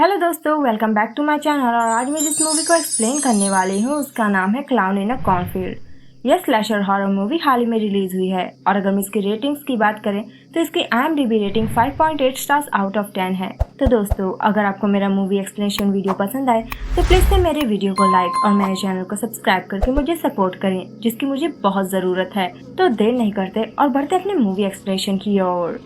Hello दोस्तों, welcome back to my channel. और आज मैं जिस मूवी को एक्सप्लेन करने वाली हूँ उसका नाम है क्लाउन इन अ कॉर्नफील्ड। यह स्लैशर हॉरर मूवी हाल ही में रिलीज हुई है और अगर हम इसकी रेटिंग्स की बात करें तो इसकी IMDb rating 5.8 stars out of 10 है। तो दोस्तों, अगर आपको मेरा मूवी एक्सप्लेनेशन वीडियो पसंद आए तो प्लीज से मेरे वीडियो को लाइक और मेरे चैनल को सब्सक्राइब करके मुझे सपोर्ट करें, जिसकी मुझे बहुत जरूरत है। तो देर नहीं करते और बढ़ते अपने मूवी एक्सप्लेनेशन की ओर।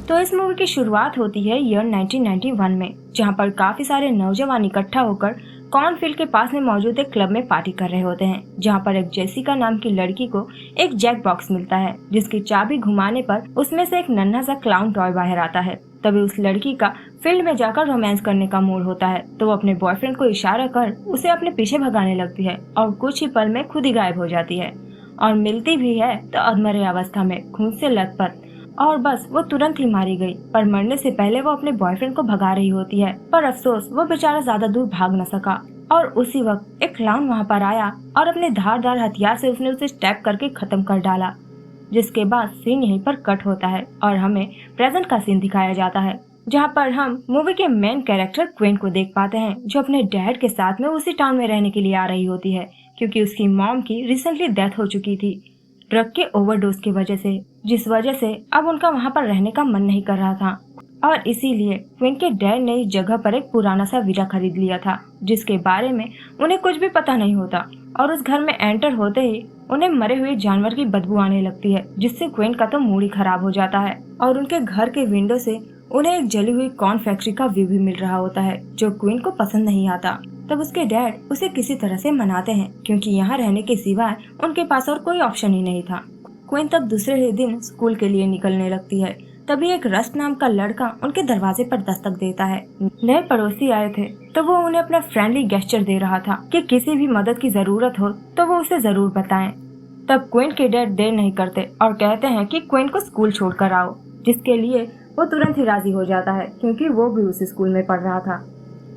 तो इस मूवी की शुरुआत होती है ईयर 1991 में, जहां पर काफी सारे नौजवान इकट्ठा होकर कॉर्नफील्ड के पास में मौजूद एक क्लब में पार्टी कर रहे होते हैं, जहां पर एक जेसिका नाम की लड़की को एक जैक बॉक्स मिलता है, जिसकी चाबी घुमाने पर उसमें से एक नन्हा सा क्लाउन टॉय बाहर आता है। तभी उस लड़की का फील्ड में जाकर रोमांस करने का मूड होता है, तो वो अपने बॉयफ्रेंड को इशारा कर उसे अपने पीछे भगाने लगती है और कुछ ही पल में खुद ही गायब हो जाती है। और मिलती भी है तो अधमरे अवस्था में, खून से लथपथ। और बस वो तुरंत ही मारी गई, पर मरने से पहले वो अपने बॉयफ्रेंड को भगा रही होती है। पर अफसोस वो बेचारा ज्यादा दूर भाग न सका और उसी वक्त एक क्लाउन वहाँ पर आया और अपने धारदार हथियार से उसने उसे स्टैब करके खत्म कर डाला। जिसके बाद सीन यहीं पर कट होता है और हमें प्रेजेंट का सीन दिखाया जाता है, जहाँ पर हम मूवी के मेन कैरेक्टर क्वीन को देख पाते हैं, जो अपने डैड के साथ में उसी टाउन में रहने के लिए आ रही होती है, क्योंकि उसकी मॉम की रिसेंटली डेथ हो चुकी थी ड्रग के ओवरडोज की वजह से, जिस वजह से अब उनका वहाँ पर रहने का मन नहीं कर रहा था। और इसीलिए क्वीन के डैड ने इस जगह पर एक पुराना सा विला खरीद लिया था, जिसके बारे में उन्हें कुछ भी पता नहीं होता। और उस घर में एंटर होते ही उन्हें मरे हुए जानवर की बदबू आने लगती है, जिससे क्वीन का तो मूड ही खराब हो जाता है। और उनके घर के विंडो से उन्हें एक जली हुई कॉर्न फैक्ट्री का व्यू भी मिल रहा होता है, जो क्वीन को पसंद नहीं आता। तब उसके डैड उसे किसी तरह से मनाते हैं, क्योंकि यहाँ रहने के सिवाय उनके पास और कोई ऑप्शन ही नहीं था। क्वीन तब दूसरे ही दिन स्कूल के लिए निकलने लगती है। तभी एक रस्ट नाम का लड़का उनके दरवाजे पर दस्तक देता है। नए पड़ोसी आए थे, तो वो उन्हें अपना फ्रेंडली गेस्चर दे रहा था कि किसी भी मदद की जरूरत हो तो वो उसे जरूर बताएं। तब क्वीन के डैड देर नहीं करते और कहते हैं कि क्वीन को स्कूल छोड़कर आओ, जिसके लिए वो तुरंत ही राजी हो जाता है, क्योंकि वो भी उसी स्कूल में पढ़ रहा था।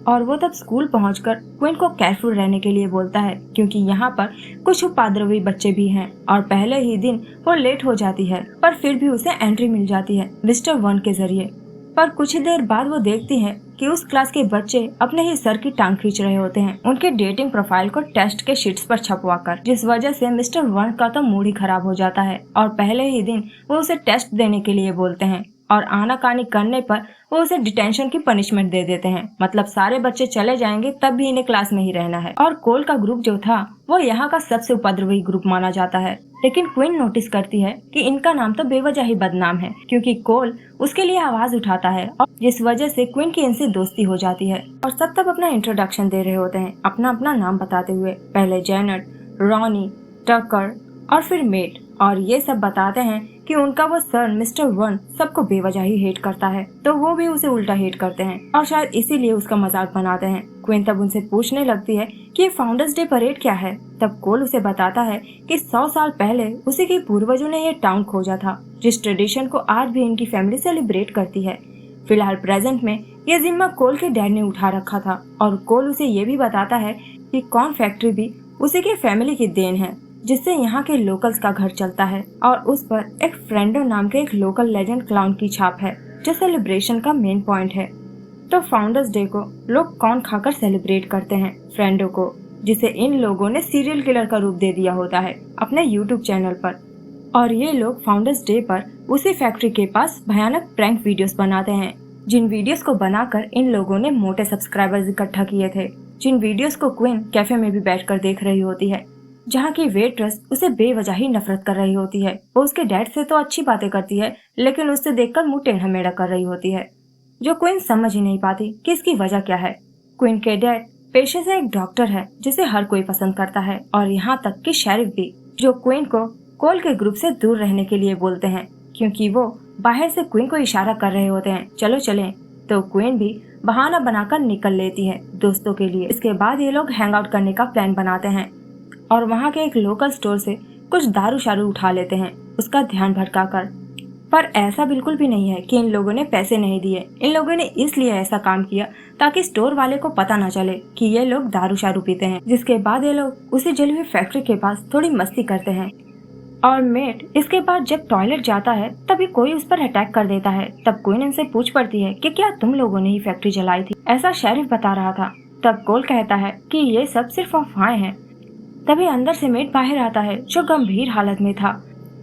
और वो तब स्कूल पहुंचकर क्वीन को केयरफुल रहने के लिए बोलता है, क्योंकि यहाँ पर कुछ उपद्रवी बच्चे भी हैं। और पहले ही दिन वो लेट हो जाती है, पर फिर भी उसे एंट्री मिल जाती है मिस्टर वन के जरिए। पर कुछ ही देर बाद वो देखती है कि उस क्लास के बच्चे अपने ही सर की टांग खींच रहे होते हैं, उनके डेटिंग प्रोफाइल को टेस्ट के शीट्स पर छपवाकर, जिस वजह से मिस्टर वन का तो मूड ही खराब हो जाता है। और पहले ही दिन वो उसे टेस्ट देने के लिए बोलते हैं और आनाकानी करने पर वो उसे डिटेंशन की पनिशमेंट दे देते हैं। मतलब सारे बच्चे चले जाएंगे, तब भी इन्हें क्लास में ही रहना है। और कोल का ग्रुप जो था वो यहाँ का सबसे उपद्रवी ग्रुप माना जाता है। लेकिन क्वीन नोटिस करती है कि इनका नाम तो बेवजह ही बदनाम है, क्योंकि कोल उसके लिए आवाज उठाता है, और जिस वजह से क्वीन की इनसे दोस्ती हो जाती है। और सब तब अपना इंट्रोडक्शन दे रहे होते हैं, अपना अपना नाम बताते हुए। पहले जेनेट, रॉनी, टकर और फिर मेट। और ये सब बताते हैं कि उनका वो सर मिस्टर वन सबको बेवजह ही हेट करता है, तो वो भी उसे उल्टा हेट करते हैं और शायद इसीलिए उसका मजाक बनाते हैं। क्वीन तब उनसे पूछने लगती है कि ये फाउंडर्स डे परेड क्या है। तब कोल उसे बताता है कि 100 साल पहले उसी के पूर्वजों ने ये टाउन खोजा था, जिस ट्रेडिशन को आज भी इनकी फैमिली सेलिब्रेट करती है। फिलहाल प्रेजेंट में ये जिम्मा कोल के डैड ने उठा रखा था, और कोल उसे ये भी बताता है कि कॉर्न फैक्ट्री भी उसी के फैमिली की देन है, जिससे यहाँ के लोकल्स का घर चलता है। और उस पर एक फ्रेंडो नाम के एक लोकल लेजेंड क्लाउन की छाप है, जो सेलिब्रेशन का मेन पॉइंट है। तो फाउंडर्स डे को लोग कॉर्न खाकर सेलिब्रेट करते हैं फ्रेंडो को, जिसे इन लोगों ने सीरियल किलर का रूप दे दिया होता है अपने यूट्यूब चैनल पर। और ये लोग फाउंडर्स डे पर उसी फैक्ट्री के पास भयानक प्रैंक वीडियोस बनाते हैं, जिन वीडियोस को बनाकर इन लोगों ने मोटे सब्सक्राइबर्स इकट्ठा किए थे। जिन वीडियोस को क्वीन कैफे में भी बैठकर देख रही होती है, जहाँ की वेट्रेस उसे बेवजह ही नफरत कर रही होती है। वो उसके डैड से तो अच्छी बातें करती है, लेकिन उससे देखकर मुंह टेढ़ा मेढ़ा कर रही होती है, जो क्वीन समझ ही नहीं पाती कि इसकी वजह क्या है। क्वीन के डैड पेशे से एक डॉक्टर है, जिसे हर कोई पसंद करता है, और यहाँ तक कि शेरिफ भी, जो क्वीन को कोल के ग्रुप से दूर रहने के लिए बोलते हैं, क्योंकि वो बाहर से क्वीन को इशारा कर रहे होते हैं चलो चलें। तो क्वीन भी बहाना बनाकर निकल लेती है दोस्तों के लिए। इसके बाद ये लोग हैंग आउट करने का प्लान बनाते हैं और वहाँ के एक लोकल स्टोर से कुछ दारू शारू उठा लेते हैं, उसका ध्यान भटकाकर। पर ऐसा बिल्कुल भी नहीं है कि इन लोगों ने पैसे नहीं दिए। इन लोगों ने इसलिए ऐसा काम किया ताकि स्टोर वाले को पता न चले कि ये लोग दारू शारू पीते हैं। जिसके बाद ये लोग उसी जली हुई फैक्ट्री के पास थोड़ी मस्ती करते हैं, और मेट इसके बाद जब टॉयलेट जाता है तभी कोई उस पर अटैक कर देता है। तब क्वीन इनसे पूछ पड़ती है कि क्या तुम लोगों ने ही फैक्ट्री जलाई थी, ऐसा शेरिफ बता रहा था। तब कोल कहता है कि ये सब सिर्फ अफवाहें हैं। तभी अंदर से मेट बाहर आता है जो गंभीर हालत में था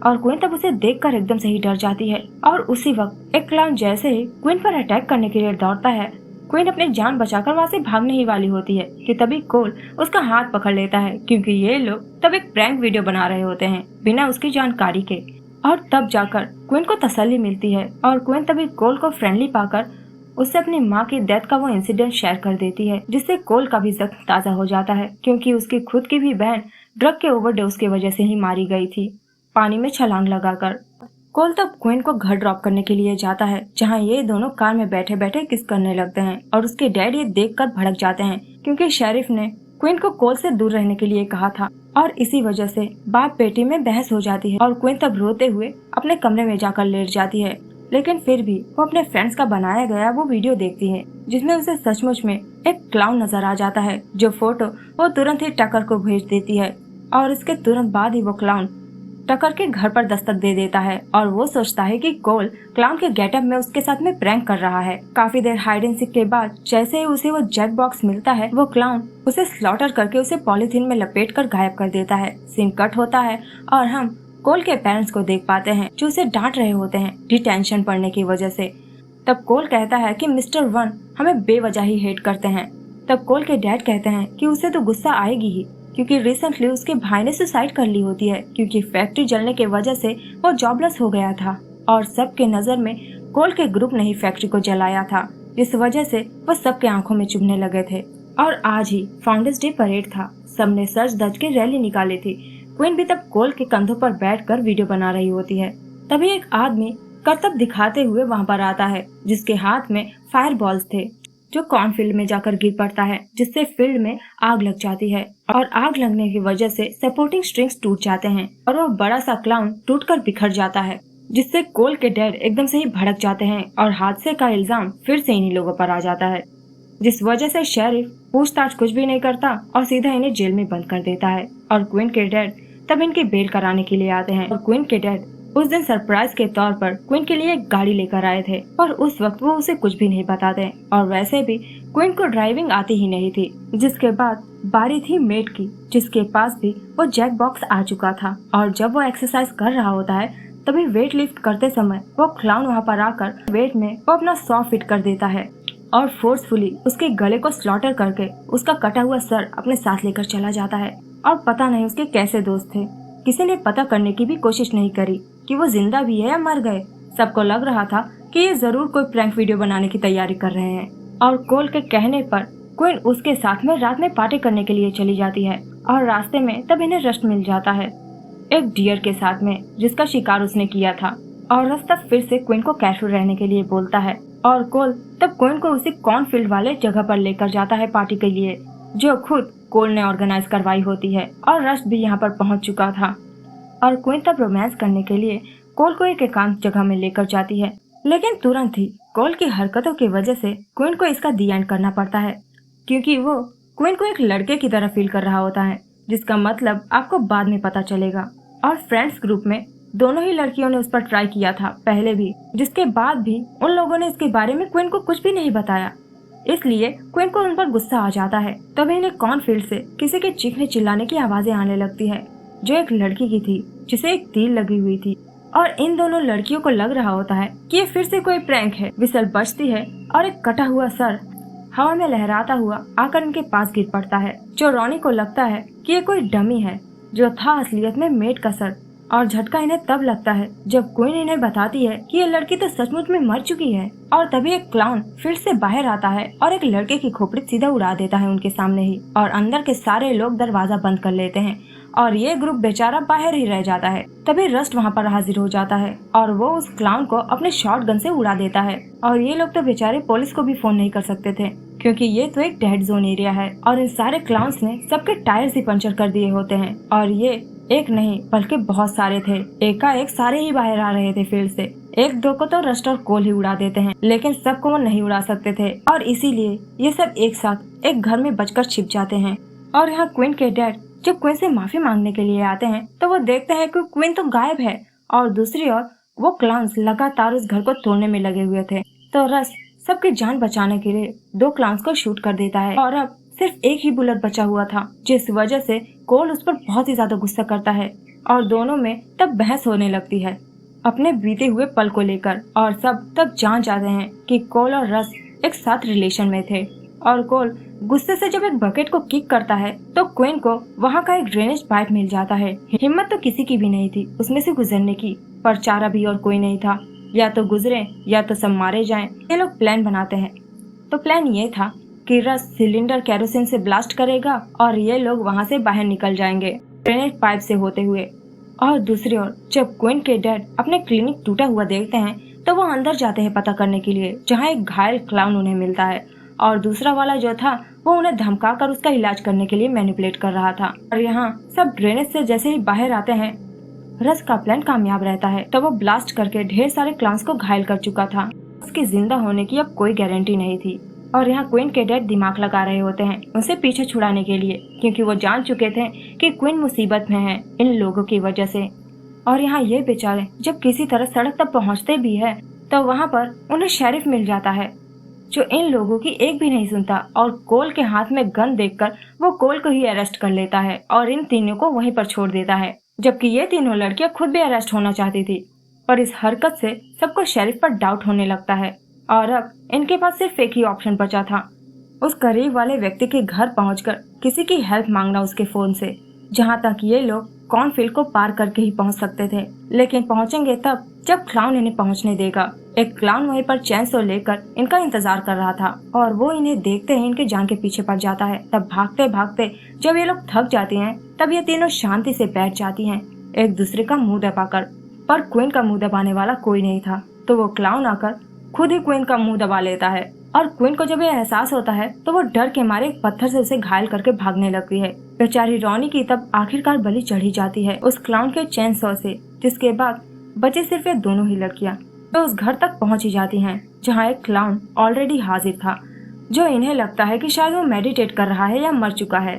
और क्वीन तब उसे देखकर एकदम से ही डर जाती है। और उसी वक्त एक क्लाउन जैसे ही क्वीन पर अटैक करने के लिए दौड़ता है, क्वीन अपनी जान बचाकर वहाँ से भागने ही वाली होती है कि तभी कोल उसका हाथ पकड़ लेता है, क्योंकि ये लोग तब एक प्रैंक वीडियो बना रहे होते हैं बिना उसकी जानकारी के। और तब जाकर क्वीन को तसल्ली मिलती है और क्वीन तभी कोल को फ्रेंडली पाकर उससे अपनी माँ की डेथ का वो इंसिडेंट शेयर कर देती है, जिससे कोल का भी जख्म ताज़ा हो जाता है, क्योंकि उसकी खुद की भी बहन ड्रग के ओवरडोज की वजह से ही मारी गई थी, पानी में छलांग लगाकर। कोल तब क्वीन को घर ड्रॉप करने के लिए जाता है, जहाँ ये दोनों कार में बैठे बैठे किस करने लगते हैं और उसके डैड ये देखकर भड़क जाते हैं, क्योंकि शेरिफ ने क्वीन को कोल से दूर रहने के लिए कहा था। और इसी वजह से बाप बेटी में बहस हो जाती है और क्वीन तब रोते हुए अपने कमरे में जाकर लेट जाती है। लेकिन फिर भी वो अपने फ्रेंड्स का बनाया गया वो वीडियो देखती है, जिसमें उसे सचमुच में एक क्लाउन नजर आ जाता है, जो फोटो वो तुरंत ही टकर को भेज देती है। और इसके तुरंत बाद ही वो क्लाउन टकर के घर पर दस्तक दे देता है और वो सोचता है कि कोल क्लाउन के गेटअप में उसके साथ में प्रैंक कर रहा है। काफी देर हाइड एंड सीक के बाद जैसे ही उसे वो जैक बॉक्स मिलता है, वो क्लाउन उसे स्लॉटर करके उसे पॉलीथीन में लपेटकर गायब कर देता है। सीन कट होता है और हम कोल के पेरेंट्स को देख पाते हैं, जो उसे डांट रहे होते हैं डिटेंशन पड़ने की वजह से। तब कोल कहता है कि मिस्टर वन हमें बेवजह ही हेट करते हैं। तब कोल के डैड कहते हैं कि उसे तो गुस्सा आएगी ही, क्योंकि रिसेंटली उसके भाई ने सुसाइड कर ली होती है, क्योंकि फैक्ट्री जलने की वजह से वो जॉबलेस हो गया था और सबके नजर में कोल के ग्रुप ने ही फैक्ट्री को जलाया था, जिस वजह से वो सबके आंखों में चुभने लगे थे। और आज ही फाउंडर्स डे परेड था, सबने सज धज के रैली निकाली थी। क्वीन भी तब कोल के कंधों पर बैठकर वीडियो बना रही होती है। तभी एक आदमी करतब दिखाते हुए वहाँ पर आता है, जिसके हाथ में फायर बॉल्स थे, जो कॉर्नफील्ड में जाकर गिर पड़ता है, जिससे फील्ड में आग लग जाती है। और आग लगने की वजह से सपोर्टिंग स्ट्रिंग्स टूट जाते हैं और वो बड़ा सा क्लाउन टूटकर बिखर जाता है, जिससे कोल के डैड एकदम से ही भड़क जाते हैं और हादसे का इल्जाम फिर से इन्हीं लोगों पर आ जाता है, जिस वजह से शेरिफ पूछताछ कुछ भी नहीं करता और सीधा इन्हें जेल में बंद कर देता है। और क्वीन के डैड तब इनकी बेल कराने के लिए आते हैं और क्वीन के डैड उस दिन सरप्राइज के तौर पर क्वीन के लिए एक गाड़ी लेकर आए थे और उस वक्त वो उसे कुछ भी नहीं बताते। और वैसे भी क्वीन को ड्राइविंग आती ही नहीं थी। जिसके बाद बारी थी मेट की, जिसके पास भी वो जैक बॉक्स आ चुका था। और जब वो एक्सरसाइज कर रहा होता है तभी वेट लिफ्ट करते समय वो क्लाउन वहाँ पर आकर वेट में वो अपना 100 फिट कर देता है और फोर्सफुली उसके गले को स्लॉटर करके उसका कटा हुआ सर अपने साथ लेकर चला जाता है। और पता नहीं उसके कैसे दोस्त थे, किसी ने पता करने की भी कोशिश नहीं करी कि वो जिंदा भी है या मर गए। सबको लग रहा था कि ये जरूर कोई प्रैंक वीडियो बनाने की तैयारी कर रहे हैं। और कोल के कहने पर क्वीन उसके साथ में रात में पार्टी करने के लिए चली जाती है और रास्ते में तब इन्हें रस्ट मिल जाता है एक डियर के साथ में, जिसका शिकार उसने किया था। और रस तब फिर से क्वीन को केयरफुल रहने के लिए बोलता है और कोल तब क्वीन को उसी कॉर्नफील्ड वाले जगह पर लेकर जाता है पार्टी के लिए, जो खुद कोल ने ऑर्गेनाइज करवाई होती है। और रस्ट भी यहाँ पर पहुँच चुका था और क्वीन तब रोमांस करने के लिए कोल को एक एकांत जगह में लेकर जाती है। लेकिन तुरंत ही कोल की हरकतों की वजह से क्वीन को इसका दी एंड करना पड़ता है, क्योंकि वो क्वीन को एक लड़के की तरह फील कर रहा होता है, जिसका मतलब आपको बाद में पता चलेगा। और फ्रेंड्स ग्रुप में दोनों ही लड़कियों ने उस पर ट्राई किया था पहले भी, जिसके बाद भी उन लोगों ने इसके बारे में क्वीन को कुछ भी नहीं बताया। इसलिए क्वीन को उन पर गुस्सा आ जाता है। तभी इन्हें कॉर्नफील्ड से किसी के चीखने चिल्लाने की आवाजें आने लगती है, जो एक लड़की की थी जिसे एक तीर लगी हुई थी। और इन दोनों लड़कियों को लग रहा होता है कि ये फिर से कोई प्रैंक है। विसल बजती है और एक कटा हुआ सर हवा में लहराता हुआ आकर इनके पास गिर पड़ता है, जो रॉनी को लगता है कि ये कोई डमी है, जो था असलियत में मेट का सर। और झटका इन्हें तब लगता है जब क्वीन इन्हें बताती है कि ये लड़की तो सचमुच में मर चुकी है। और तभी एक क्लाउन फिर से बाहर आता है और एक लड़के की खोपड़ी सीधा उड़ा देता है उनके सामने ही, और अंदर के सारे लोग दरवाजा बंद कर लेते हैं और ये ग्रुप बेचारा बाहर ही रह जाता है। तभी रस्ट वहाँ पर हाजिर हो जाता है और वो उस क्लाउन को अपने शॉटगन से उड़ा देता है। और ये लोग तो बेचारे पुलिस को भी फोन नहीं कर सकते थे, क्योंकि ये तो एक डेड जोन एरिया है और इन सारे क्लाउन्स ने सबके टायर्स ही पंचर कर दिए होते हैं। और ये एक नहीं बल्कि बहुत सारे थे, एकाएक सारे ही बाहर आ रहे थे फील्ड से। एक दो को तो रस्ट और कोल ही उड़ा देते हैं, लेकिन सबको वो नहीं उड़ा सकते थे और इसीलिए ये सब एक साथ एक घर में बचकर छिप जाते हैं। और यहाँ क्वीन के डैड जब क्वीन से माफी मांगने के लिए आते हैं तो वो देखते हैं कि क्वीन तो गायब है और दूसरी ओर वो क्लाउन्स लगातार उस घर को तोड़ने में लगे हुए थे। तो रस सबकी जान बचाने के लिए 2 क्लाउन्स को शूट कर देता है और अब सिर्फ एक ही बुलेट बचा हुआ था, जिस वजह से कोल उस पर बहुत ही ज्यादा गुस्सा करता है और दोनों में तब बहस होने लगती है अपने बीते हुए पल को लेकर। और सब तब जान जाते हैं कि कोल और रस एक साथ रिलेशन में थे। और कोल गुस्से से जब एक बकेट को किक करता है तो क्वीन को वहाँ का एक ड्रेनेज पाइप मिल जाता है। हिम्मत तो किसी की भी नहीं थी उसमें से गुजरने की, पर चारा भी और कोई नहीं था। या तो गुजरे या तो सब मारे जाएं। ये लोग प्लान बनाते हैं। तो प्लान ये था कि रस सिलेंडर केरोसिन से ब्लास्ट करेगा और ये लोग वहाँ से बाहर निकल जाएंगे ड्रेनेज पाइप से होते हुए। और दूसरी ओर जब क्वीन के डैड अपने क्लिनिक टूटा हुआ देखते हैं तो वो अंदर जाते हैं पता करने के लिए, जहाँ एक घायल क्लाउन उन्हें मिलता है और दूसरा वाला जो था वो उन्हें धमकाकर उसका इलाज करने के लिए मैनिपुलेट कर रहा था। और यहाँ सब ड्रेनेज से जैसे ही बाहर आते हैं रस का प्लान कामयाब रहता है। तो वो ब्लास्ट करके ढेर सारे क्लाउन्स को घायल कर चुका था। उसके जिंदा होने की अब कोई गारंटी नहीं थी। और यहाँ क्वीन के डैड दिमाग लगा रहे होते हैं उनसे पीछे छुड़ाने के लिए, क्योंकि वो जान चुके थे कि क्वीन मुसीबत में है इन लोगों की वजह से। और यहाँ ये बेचारे जब किसी तरह सड़क तक पहुँचते भी है तो वहाँ पर उन्हें शेरिफ मिल जाता है जो इन लोगों की एक भी नहीं सुनता। और कोल के हाथ में गन देखकर वो कोल को ही अरेस्ट कर लेता है और इन तीनों को वहीं पर छोड़ देता है, जबकि ये तीनों लड़कियां खुद भी अरेस्ट होना चाहती थी। पर इस हरकत से सबको शेरिफ पर डाउट होने लगता है और अब इनके पास सिर्फ एक ही ऑप्शन बचा था, उस करीब वाले व्यक्ति के घर पहुंचकर किसी की हेल्प मांगना उसके फोन से, जहां तक ये लोग कॉर्नफील्ड को पार करके ही पहुंच सकते थे। लेकिन पहुंचेंगे तब जब क्लाउन इन्हें पहुंचने देगा। एक क्लाउन वहीं पर चेनसो लेकर इनका इंतजार कर रहा था और वो इन्हें देखते ही इनके जान के पीछे पड़ जाता है। तब भागते भागते जब ये लोग थक जाती हैं तब ये तीनों शांति से बैठ जाती हैं एक दूसरे का मुंह दबाकर। पर क्वीन का मुंह दबाने वाला कोई नहीं था, तो वो क्लाउन आकर खुद ही क्वीन का मुंह दबा लेता है। और क्वीन को जब ये एहसास होता है तो वो डर के मारे एक पत्थर से उसे घायल करके भागने लगती है। बेचारी रॉनी की तब आखिरकार बलि चढ़ी जाती है उस क्लाउन के चेनसो से, जिसके बाद बचे सिर्फ ये दोनों ही लड़कियां तो उस घर तक पहुंच ही जाती हैं, जहां एक क्लाउन ऑलरेडी हाजिर था, जो इन्हें लगता है कि शायद वो मेडिटेट कर रहा है या मर चुका है।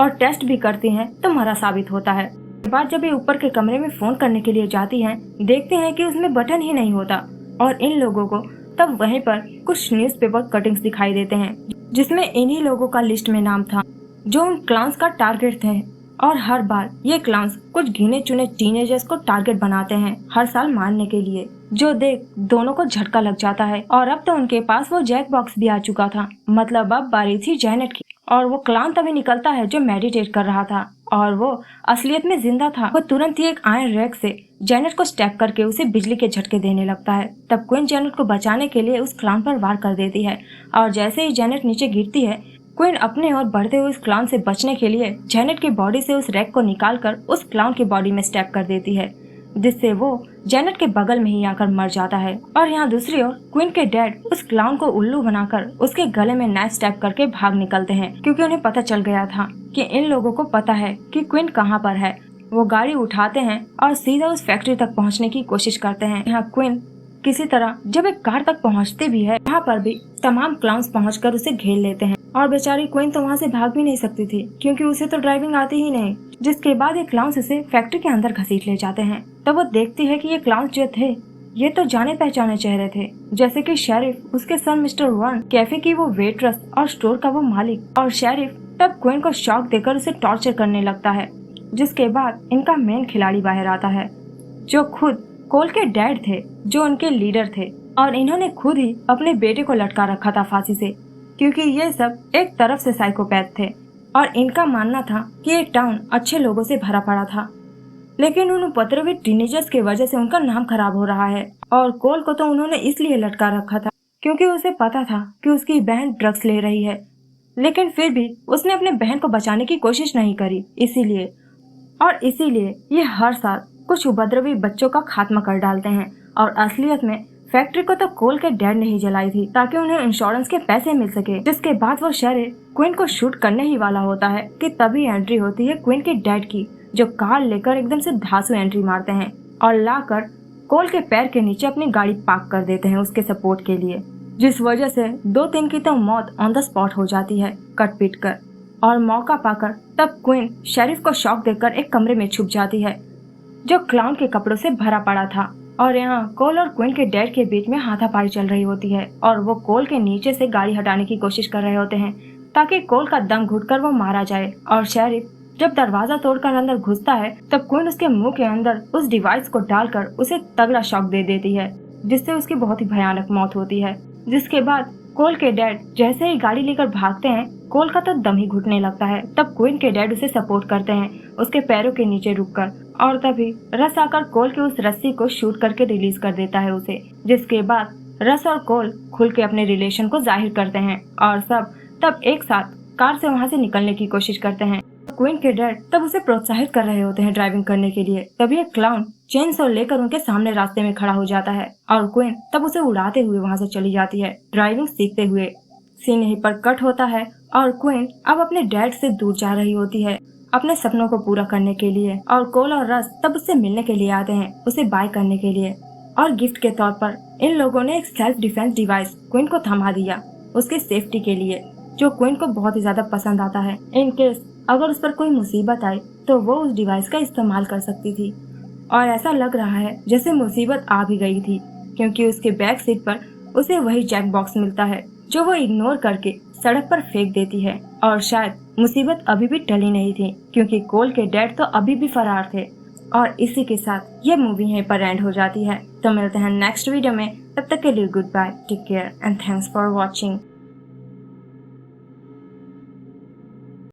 और टेस्ट भी करती हैं तो मरा साबित होता है। बाद जब ये ऊपर के कमरे में फोन करने के लिए जाती हैं, देखते हैं कि उसमें बटन ही नहीं होता। और इन लोगों को तब वहीं पर कुछ न्यूज़पेपर कटिंग्स दिखाई देते हैं, जिसमें इन्हीं लोगों का लिस्ट में नाम था जो उन क्लाउन्स का टारगेट थे। और हर बार ये क्लाउन्स कुछ गिने चुने टीनेजर्स को टारगेट बनाते हैं हर साल मारने के लिए, जो देख दोनों को झटका लग जाता है। और अब तो उनके पास वो जैक बॉक्स भी आ चुका था, मतलब अब बारी थी जैनेट की। और वो क्लाउन तभी निकलता है जो मेडिटेट कर रहा था और वो असलियत में जिंदा था। वो तुरंत ही एक आयरन रैक से जैनेट को स्टैप करके उसे बिजली के झटके देने लगता है। तब क्वीन जैनेट को बचाने के लिए उस क्लाउन पर वार कर देती है और जैसे ही जैनेट नीचे गिरती है, क्वीन अपने ओर बढ़ते हुए उस क्लाउन से बचने के लिए जैनेट की बॉडी से उस रैक को निकालकर उस क्लाउन की बॉडी में स्टैप कर देती है, जिससे वो जैनेट के बगल में ही आकर मर जाता है। और यहाँ दूसरी ओर क्वीन के डैड उस क्लाउन को उल्लू बनाकर उसके गले में नाइफ स्टैप करके भाग निकलते हैं, क्योंकि उन्हें पता चल गया था कि इन लोगों को पता है कि क्वीन कहाँ पर है। वो गाड़ी उठाते हैं और सीधा उस फैक्ट्री तक पहुँचने की कोशिश करते हैं। यहाँ क्वीन किसी तरह जब एक कार तक पहुँचती भी है, वहाँ पर भी तमाम क्लाउन्स पहुँचकर उसे घेर लेते हैं। और बेचारी क्वीन तो वहाँ से भाग भी नहीं सकती थी, क्योंकि उसे तो ड्राइविंग आती ही नहीं। जिसके बाद ये क्लाउन्स उसे फैक्ट्री के अंदर घसीट ले जाते हैं। तब वो देखती है कि ये क्लाउन्स जो थे ये तो जाने पहचाने चेहरे थे, जैसे कि शेरिफ, उसके सन मिस्टर वर्न, कैफे की वो वेट्रेस और स्टोर का वो मालिक। और शेरिफ तब क्वीन को शॉक देकर उसे टॉर्चर करने लगता है, जिसके बाद इनका मेन खिलाड़ी बाहर आता है, जो खुद कोल के डैड थे, जो उनके लीडर थे। और इन्होंने खुद ही अपने बेटे को लटका रखा था फांसी से, क्योंकि ये सब एक तरफ से साइकोपैथ थे और इनका मानना था कि ये टाउन अच्छे लोगों से भरा पड़ा था। लेकिन उन उपद्रवी टीनेजर्स की वजह से उनका नाम खराब हो रहा है। और कोल को तो उन्होंने इसलिए लटका रखा था क्योंकि उसे पता था कि उसकी बहन ड्रग्स ले रही है, लेकिन फिर भी उसने अपने बहन को बचाने की कोशिश नहीं करी। इसीलिए ये हर साल कुछ उपद्रवी बच्चों का खात्मा कर डालते हैं। और असलियत में फैक्ट्री को तो कोल के डैड ने ही जलाई थी, ताकि उन्हें इंश्योरेंस के पैसे मिल सके। जिसके बाद वो शेरिफ क्वीन को शूट करने ही वाला होता है कि तभी एंट्री होती है क्वीन के डैड की, जो कार लेकर एकदम से धांसू एंट्री मारते हैं और लाकर कोल के पैर के नीचे अपनी गाड़ी पार्क कर देते हैं उसके सपोर्ट के लिए, जिस वजह से 2-3 की तो मौत ऑन द स्पॉट हो जाती है कट पीट कर। और मौका पाकर तब क्वीन शेरिफ को शॉक देकर एक कमरे में छुप जाती है जो क्लाउन के कपड़ों से भरा पड़ा था। और यहाँ कोल और क्वीन के डैड के बीच में हाथापाई चल रही होती है और वो कोल के नीचे से गाड़ी हटाने की कोशिश कर रहे होते हैं ताकि कोल का दम घुटकर वो मारा जाए। और शेरिफ जब दरवाजा तोड़कर अंदर घुसता है तब क्वीन उसके मुंह के अंदर उस डिवाइस को डालकर उसे तगड़ा शॉक दे देती है जिससे उसकी बहुत ही भयानक मौत होती है। जिसके बाद कोल के डैड जैसे ही गाड़ी लेकर भागते हैं कोल का तो दम ही घुटने लगता है। तब क्वीन के डैड उसे सपोर्ट करते हैं उसके पैरों के नीचे रुककर और तभी रस आकर कोल के उस रस्सी को शूट करके रिलीज कर देता है उसे। जिसके बाद रस और कोल खुल के अपने रिलेशन को जाहिर करते हैं और सब तब एक साथ कार से वहाँ से निकलने की कोशिश करते हैं। क्वीन के डैड तब उसे प्रोत्साहित कर रहे होते हैं ड्राइविंग करने के लिए। तभी एक क्लाउन चेन सॉ लेकर उनके सामने रास्ते में खड़ा हो जाता है और क्वीन तब उसे उड़ाते हुए वहाँ से चली जाती है ड्राइविंग सीखते हुए। सीन यहीं पर कट होता है और क्वीन अब अपने डैड से दूर जा रही होती है अपने सपनों को पूरा करने के लिए। और कोल और रस तब उससे मिलने के लिए आते हैं उसे बाय करने के लिए और गिफ्ट के तौर पर इन लोगों ने एक सेल्फ डिफेंस डिवाइस क्वीन को थमा दिया उसके सेफ्टी के लिए जो क्वीन को बहुत ही ज्यादा पसंद आता है। इन केस अगर उस पर कोई मुसीबत आई तो वो उस डिवाइस का इस्तेमाल कर सकती थी। और ऐसा लग रहा है जैसे मुसीबत आ भी गई थी क्योंकि उसके बैक सीट पर उसे वही जैक बॉक्स मिलता है जो वो इग्नोर करके सड़क पर फेंक देती है। और शायद मुसीबत अभी भी टली नहीं थी क्योंकि कोल के डैड तो अभी भी फरार थे। और इसी के साथ ये मूवी यहीं पर एंड हो जाती है। तो मिलते हैं नेक्स्ट वीडियो में, तब तक के लिए goodbye, take care and thanks for watching.